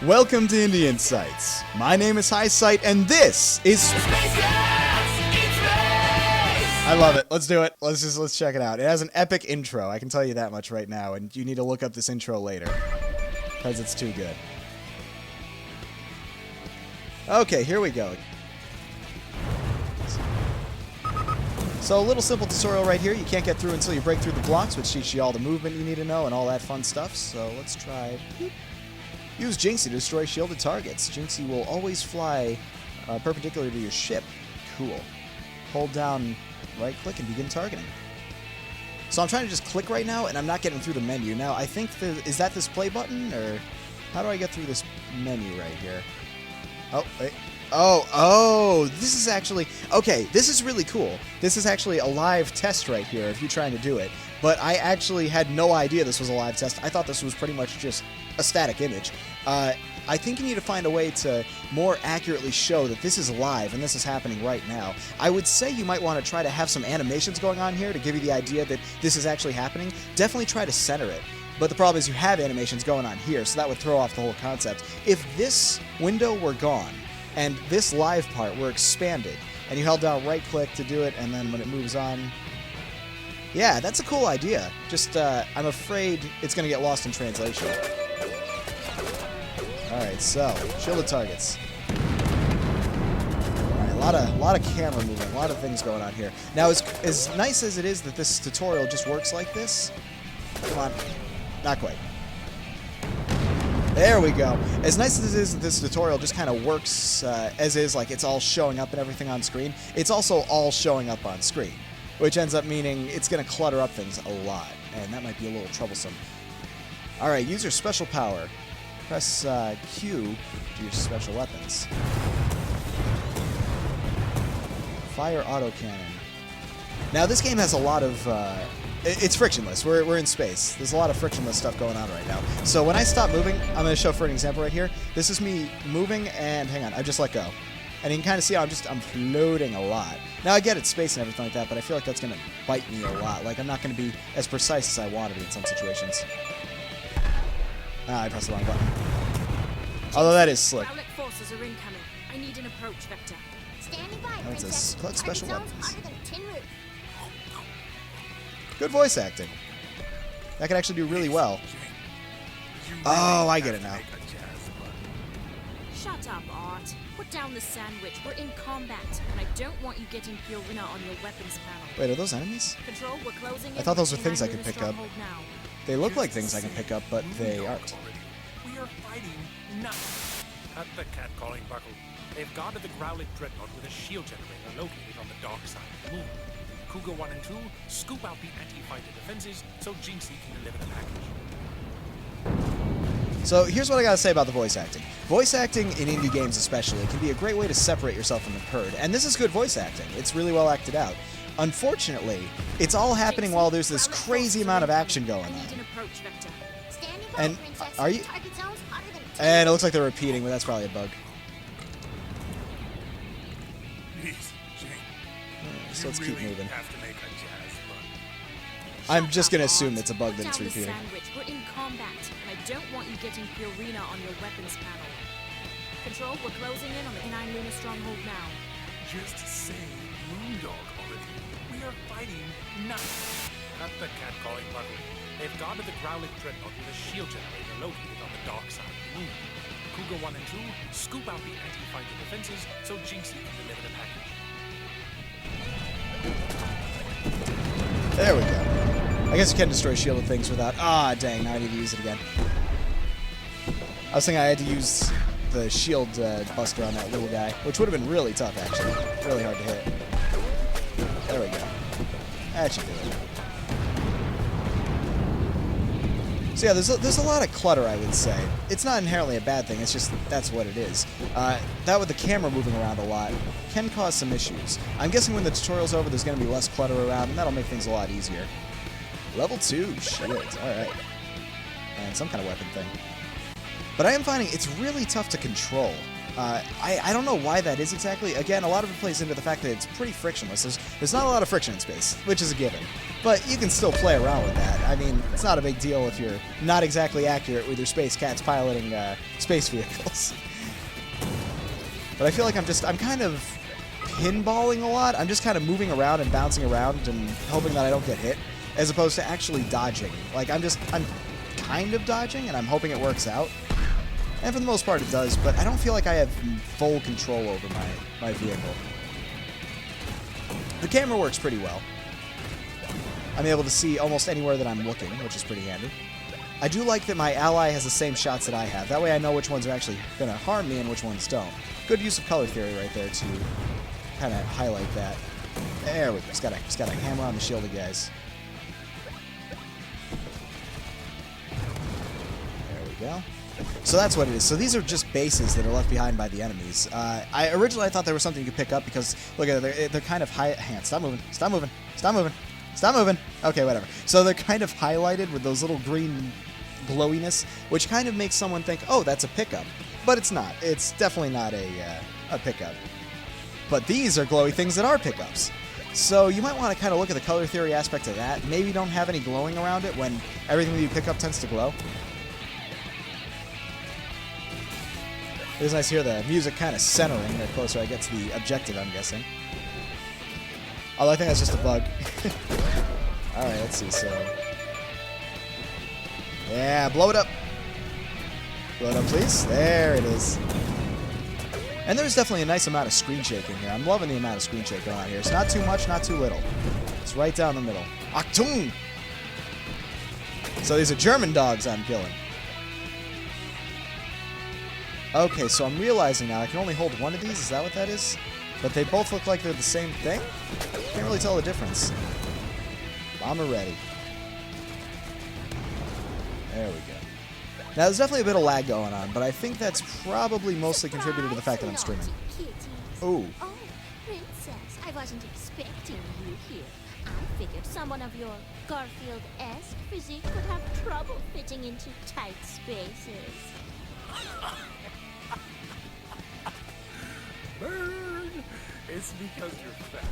Welcome to Indian Sights. My name is Highsight, and this is Spacecats in space! I love it. Let's do it. Let's check it out. It has an epic intro. I can tell you that much right now, and you need to look up this intro later because it's too good. Okay, here we go. So a little simple tutorial right here. You can't get through until you break through the blocks, which teaches you all the movement you need to know and all that fun stuff. So let's try. Use Jinxie to destroy shielded targets. Jinxie will always fly perpendicular to your ship. Cool. Hold down right click and begin targeting. So I'm trying to just click right now, and I'm not getting through the menu. Now, I think, is that this play button, or how do I get through this menu right here? Oh, wait. Oh, this is actually, okay, this is really cool. This is actually a live test right here if you're trying to do it. But I actually had no idea this was a live test. I thought this was pretty much just a static image. I think you need to find a way to more accurately show that this is live and this is happening right now. I would say you might want to try to have some animations going on here to give you the idea that this is actually happening. Definitely try to center it. But the problem is you have animations going on here, so that would throw off the whole concept. If this window were gone, and this live part were expanded, and you held down right click to do it, and then when it moves on, yeah, that's a cool idea. Just, I'm afraid it's going to get lost in translation. Alright, so, shielded targets. Alright, a lot of camera movement, a lot of things going on here. Now, as nice as it is that this tutorial just works like this, come on, not quite. There we go. As nice as it is that this tutorial just kind of works as is, like it's all showing up and everything on screen, it's also all showing up on screen, which ends up meaning it's going to clutter up things a lot, and that might be a little troublesome. Alright, use your special power. Press Q to your special weapons. Fire autocannon. Now, this game has a lot of... it's frictionless. We're in space. There's a lot of frictionless stuff going on right now. So when I stop moving, I'm going to show for an example right here. This is me moving, and hang on, I just let go. And you can kind of see how I'm floating a lot. Now, I get it's space and everything like that, but I feel like that's going to bite me a lot. Like, I'm not going to be as precise as I want to be in some situations. Ah, I pressed the wrong button. Although that is slick. Howlick forces are incoming. I need an approach vector. Standing by, That's Princess. collect special Target zones weapons. hotter than tin roof. Good voice acting. That could actually do really well. Oh, I get it now. Shut up, Art. Put down the sandwich. We're in combat, and I don't want you getting Purina on your weapons panel. Wait, are those enemies? Control, we're closing in. I thought those were and things I I'm could in a pick up. stronghold now. They look like things I can pick up, but they aren't. We are fighting now. At the cat-calling buckle, they've guarded the Growling dreadnought with a shield generator located on the dark side of the moon. Cougar 1 and 2 scoop out the anti-fighter defenses so Jinxie can deliver the package. So here's what I gotta say about the voice acting. Voice acting in indie games especially can be a great way to separate yourself from the herd, and this is good voice acting. It's really well acted out. Unfortunately, it's all happening while there's this crazy amount of action going I need on. an approach vector. Standing by, And Princess. are you? Target zones hotter than tin And it looks like they're repeating, but that's probably a bug. Please, Jane. So let's keep moving. Have to make a jazz I'm Shut just up, gonna Art. assume it's a bug Put that it's down the repeating. sandwich. We're in combat, and I don't want you getting Purina on your weapons panel. Control, we're closing in on the Canine Lunar stronghold now. Just say Moondog already. We are fighting now. At the cat-calling buckle, they've guarded the Growling dreadnought with a shield generator located on the dark side of the moon. Cougar 1 and 2 scoop out the anti-fighter defenses so Jinxie can deliver the package. There we go. I guess you can destroy shielded things without... Ah, dang, now I need to use it again. I was thinking I had to use the shield buster on that little guy, which would have been really tough, actually. Really hard to hit. There we go. That should do it. So yeah, there's a lot of clutter, I would say. It's not inherently a bad thing, it's just that's what it is. That with the camera moving around a lot can cause some issues. I'm guessing when the tutorial's over, there's going to be less clutter around, and that'll make things a lot easier. Level 2, shields, alright. And some kind of weapon thing. But I am finding it's really tough to control. I don't know why that is exactly. Again, a lot of it plays into the fact that it's pretty frictionless. There's not a lot of friction in space, which is a given. But you can still play around with that. I mean, it's not a big deal if you're not exactly accurate with your Spacecats piloting space vehicles. But I feel like I'm kind of pinballing a lot. I'm just kind of moving around and bouncing around and hoping that I don't get hit, as opposed to actually dodging. Like, I'm kind of dodging, and I'm hoping it works out. And for the most part it does, but I don't feel like I have full control over my vehicle. The camera works pretty well. I'm able to see almost anywhere that I'm looking, which is pretty handy. I do like that my ally has the same shots that I have. That way I know which ones are actually going to harm me and which ones don't. Good use of color theory right there to kind of highlight that. There we go. Just gotta hammer on the shielded guys. There we go. So that's what it is. So these are just bases that are left behind by the enemies. Originally I thought there was something you could pick up because, look at it, they're kind of high... Hang on, stop moving, stop moving, stop moving, stop moving. Okay, whatever. So they're kind of highlighted with those little green glowiness, which kind of makes someone think, oh, that's a pickup. But it's not. It's definitely not a pickup. But these are glowy things that are pickups. So you might want to kind of look at the color theory aspect of that. Maybe don't have any glowing around it when everything that you pick up tends to glow. It was nice to hear the music kind of centering the closer I get to the objective, I'm guessing. Although I think that's just a bug. Alright, let's see, so... Yeah, blow it up! Blow it up, please. There it is. And there's definitely a nice amount of screen shaking here. I'm loving the amount of screen shake going on here. It's not too much, not too little. It's right down the middle. Achtung! So these are German dogs I'm killing. Okay, so I'm realizing now I can only hold one of these. Is that what that is? But they both look like they're the same thing? Can't really tell the difference. Bomber ready. There we go. Now, there's definitely a bit of lag going on, but I think that's probably mostly contributed to the fact that I'm streaming. Ooh. Oh, princess, I wasn't expecting you here. I figured someone of your Garfield-esque physique would have trouble fitting into tight spaces. Burn! It's because you're fat.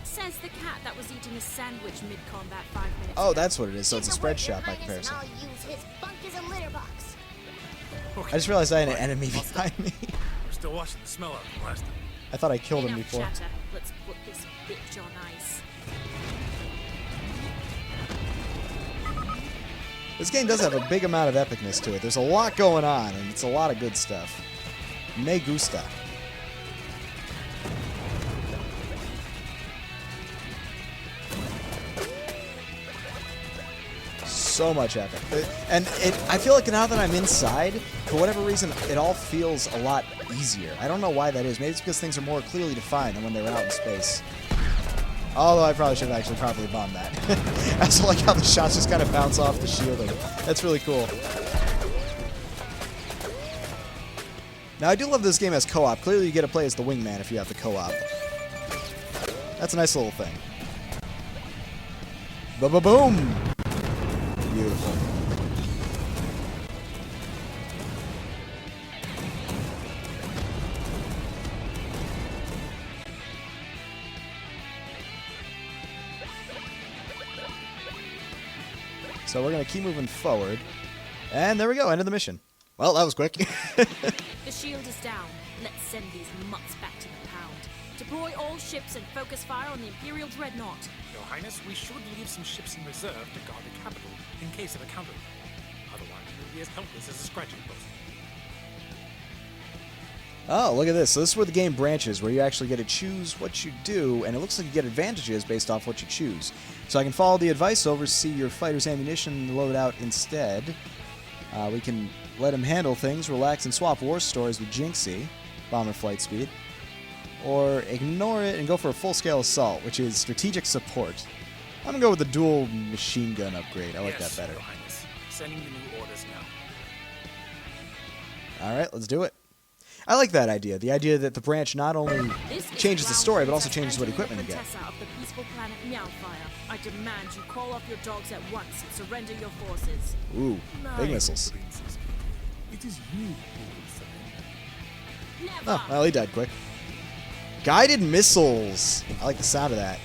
Says the cat that was eating a sandwich mid-combat 5 minutes Oh, ago. that's what it is. So it's a Get to spread work, Your shot by Highness, comparison. and I'll use his bunk as a litter box. I just realized I had an enemy behind me. We're still washing the smell out from last time. I thought I killed him Enough before. chatter. Let's put this bitch on ice. This game does have a big amount of epicness to it. There's a lot going on, and it's a lot of good stuff. Me gusta. So much epic. I feel like now that I'm inside, for whatever reason, it all feels a lot easier. I don't know why that is. Maybe it's because things are more clearly defined than when they were out in space. Although I probably should have actually properly bombed that. I also like how the shots just kind of bounce off the shielding. That's really cool. Now, I do love this game as co-op. Clearly, you get to play as the wingman if you have the co-op. That's a nice little thing. Ba-ba-boom! Beautiful. So we're going to keep moving forward. And there we go, end of the mission. Well, that was quick. The shield is down. Let's send these mutts back to the pound. Deploy all ships and focus fire on the Imperial Dreadnought. Your Highness, we should leave some ships in reserve to guard the capital in case of a counter. Otherwise, we'll be as helpless as a scratching post. Oh, look at this. So this is where the game branches, where you actually get to choose what you do, and it looks like you get advantages based off what you choose. So I can follow the advice, oversee your fighter's ammunition loadout instead. We can let him handle things, relax, and swap war stories with Jinxie, bomber flight speed. Or ignore it and go for a full-scale assault, which is strategic support. I'm going to go with the dual machine gun upgrade. I like that better. Your Highness. Sending the new orders now. All right, let's do it. I like that idea. The idea that the branch not only This is changes the Ground story, but also Princess changes what Angelina equipment you get. Contessa of the peaceful planet Meowfire. I demand you call off your dogs at once and surrender your forces. Ooh, big missiles. Princess. It is you who will surrender. Never. Oh, well, he died quick. Guided missiles. I like the sound of that.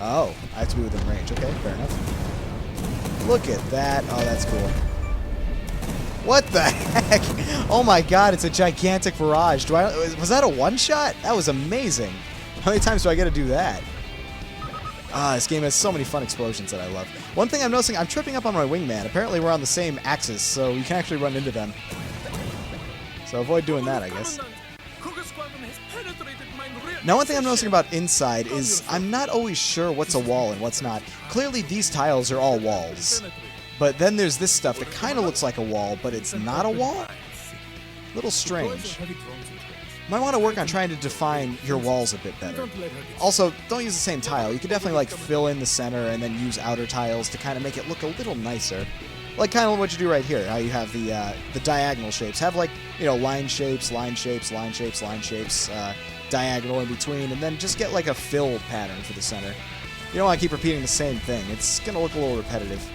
Oh, I have to be within range. Okay, fair enough. Look at that. Oh, that's cool. What the heck? Oh my god, it's a gigantic barrage. Was that a one-shot? That was amazing. How many times do I get to do that? Ah, this game has so many fun explosions that I love. One thing I'm noticing, I'm tripping up on my wingman. Apparently we're on the same axis, so you can actually run into them. So avoid doing that, I guess. Now, one thing I'm noticing about Inside is I'm not always sure what's a wall and what's not. Clearly, these tiles are all walls. But then there's this stuff that kind of looks like a wall, but it's not a wall? Little strange. Might want to work on trying to define your walls a bit better. Also, don't use the same tile. You could definitely like fill in the center and then use outer tiles to kind of make it look a little nicer. Like kind of what you do right here, how you have the diagonal shapes. Have like, you know, line shapes, line shapes, line shapes, line shapes, diagonal in between, and then just get like a fill pattern for the center. You don't want to keep repeating the same thing. It's going to look a little repetitive.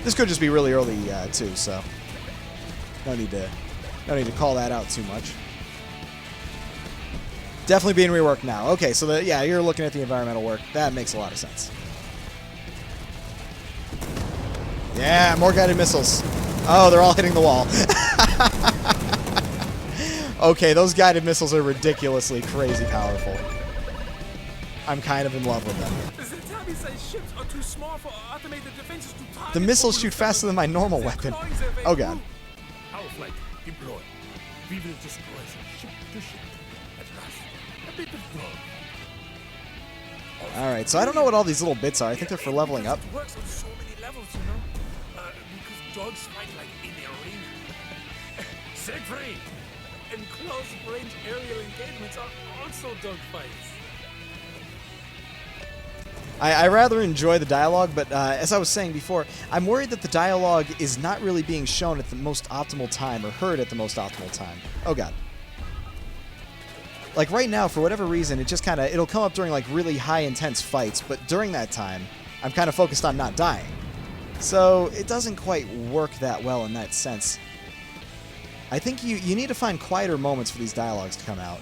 This could just be really early too, so no need to call that out too much. Definitely being reworked now. Okay, so yeah, you're looking at the environmental work. That makes a lot of sense. Yeah, more guided missiles. Oh, they're all hitting the wall. Okay, those guided missiles are ridiculously crazy powerful. I'm kind of in love with them. The missiles shoot faster than my normal weapon. Oh god. Our flight deploy. We will destroy from ship to ship. At last, a bit of growth. Alright, so I don't know what all these little bits are. I think they're for leveling up. It works on so many levels, you know. Because dogs fight like in their range. Sick free. And close range aerial engagements are also dogfights. I rather enjoy the dialogue, but as I was saying before, I'm worried that the dialogue is not really being shown at the most optimal time or heard at the most optimal time. Oh god. Like right now, for whatever reason, it just kind of, it'll come up during like really high intense fights, but during that time, I'm kind of focused on not dying. So it doesn't quite work that well in that sense. I think you need to find quieter moments for these dialogues to come out.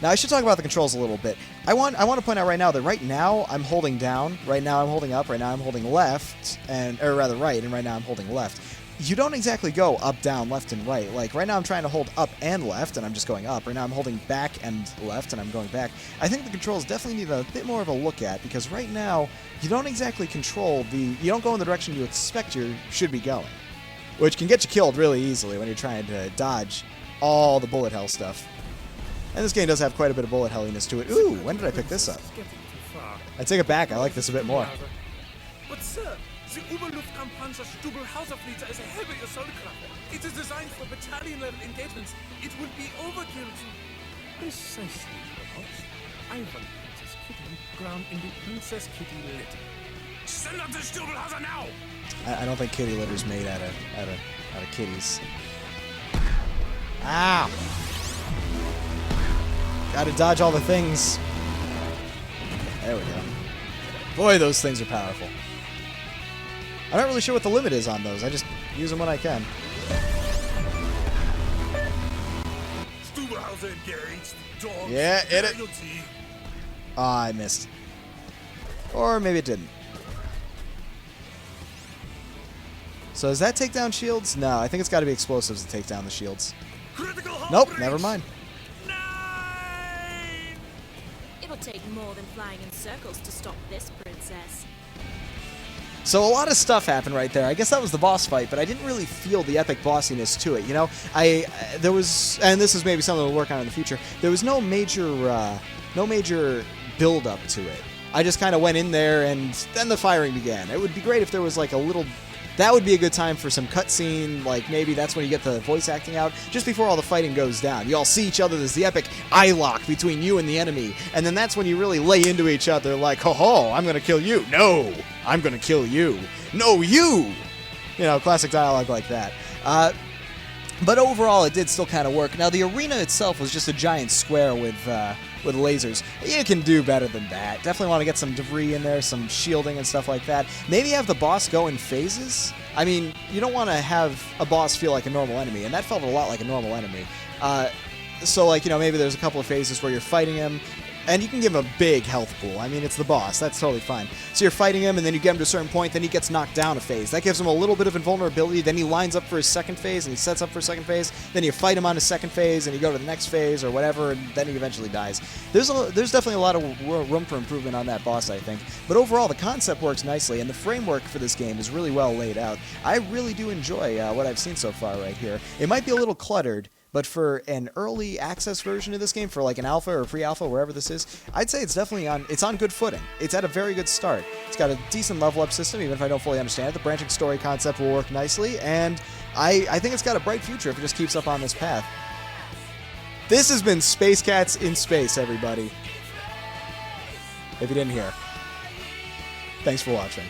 Now, I should talk about the controls a little bit. I want to point out right now that right now I'm holding down, right now I'm holding up, right now I'm holding left, or rather right, and right now I'm holding left. You don't exactly go up, down, left, and right. Like, right now I'm trying to hold up and left, and I'm just going up. Right now I'm holding back and left, and I'm going back. I think the controls definitely need a bit more of a look at, because right now you don't exactly control you don't go in the direction you expect you should be going, which can get you killed really easily when you're trying to dodge all the bullet hell stuff. And this game does have quite a bit of bullet helliness to it. Ooh, when did I pick this up? I take it back. I like this a bit more. But sir, the Oberluftkampfpanzer Stubelhauserflieger is a heavy assault craft. It is designed for battalion-level engagements. It would be overkill to... Precisely, perhaps. I want Princess Kitty ground in the Princess Kitty litter. Send up the Stubelhauser now! I don't think kitty litter's made out of kitties. Ow! Gotta dodge all the things. There we go. Boy, those things are powerful. I'm not really sure what the limit is on those. I just use them when I can. Stubelhauser engaged. Dogs. Yeah, hit it. Loyalty. Ah, I missed. Or maybe it didn't. So does that take down shields? No, I think it's got to be explosives to take down the shields. Critical hull Nope, breach. never mind. 9! It'll take more than flying in circles to stop this princess. So a lot of stuff happened right there. I guess that was the boss fight, but I didn't really feel the epic bossiness to it. You know, there was, and this is maybe something we'll work on in the future. There was no major build up to it. I just kind of went in there, and then the firing began. It would be great if there was like a little. That would be a good time for some cutscene, like maybe that's when you get the voice acting out, just before all the fighting goes down. You all see each other, there's the epic eye lock between you and the enemy, and then that's when you really lay into each other like, ho-ho, I'm gonna kill you. No, I'm gonna kill you. No, you! You know, classic dialogue like that. But overall, it did still kind of work. Now, the arena itself was just a giant square with lasers. You can do better than that. Definitely want to get some debris in there, some shielding and stuff like that. Maybe have the boss go in phases. I mean, you don't want to have a boss feel like a normal enemy, and that felt a lot like a normal enemy. So, like, you know, maybe there's a couple of phases where you're fighting him, and you can give him a big health pool. I mean, it's the boss. That's totally fine. So you're fighting him, and then you get him to a certain point, then he gets knocked down a phase. That gives him a little bit of invulnerability. Then he lines up for his second phase, and he sets up for a second phase. Then you fight him on his second phase, and you go to the next phase or whatever, and then he eventually dies. There's definitely a lot of room for improvement on that boss, I think. But overall, the concept works nicely, and the framework for this game is really well laid out. I really do enjoy what I've seen so far right here. It might be a little cluttered, but for an early access version of this game, for like an alpha or pre-alpha, wherever this is, I'd say it's definitely on good footing. It's at a very good start. It's got a decent level up system, even if I don't fully understand it. The branching story concept will work nicely, and I think it's got a bright future if it just keeps up on this path. This has been Spacecats in Space, everybody. If you didn't hear. Thanks for watching.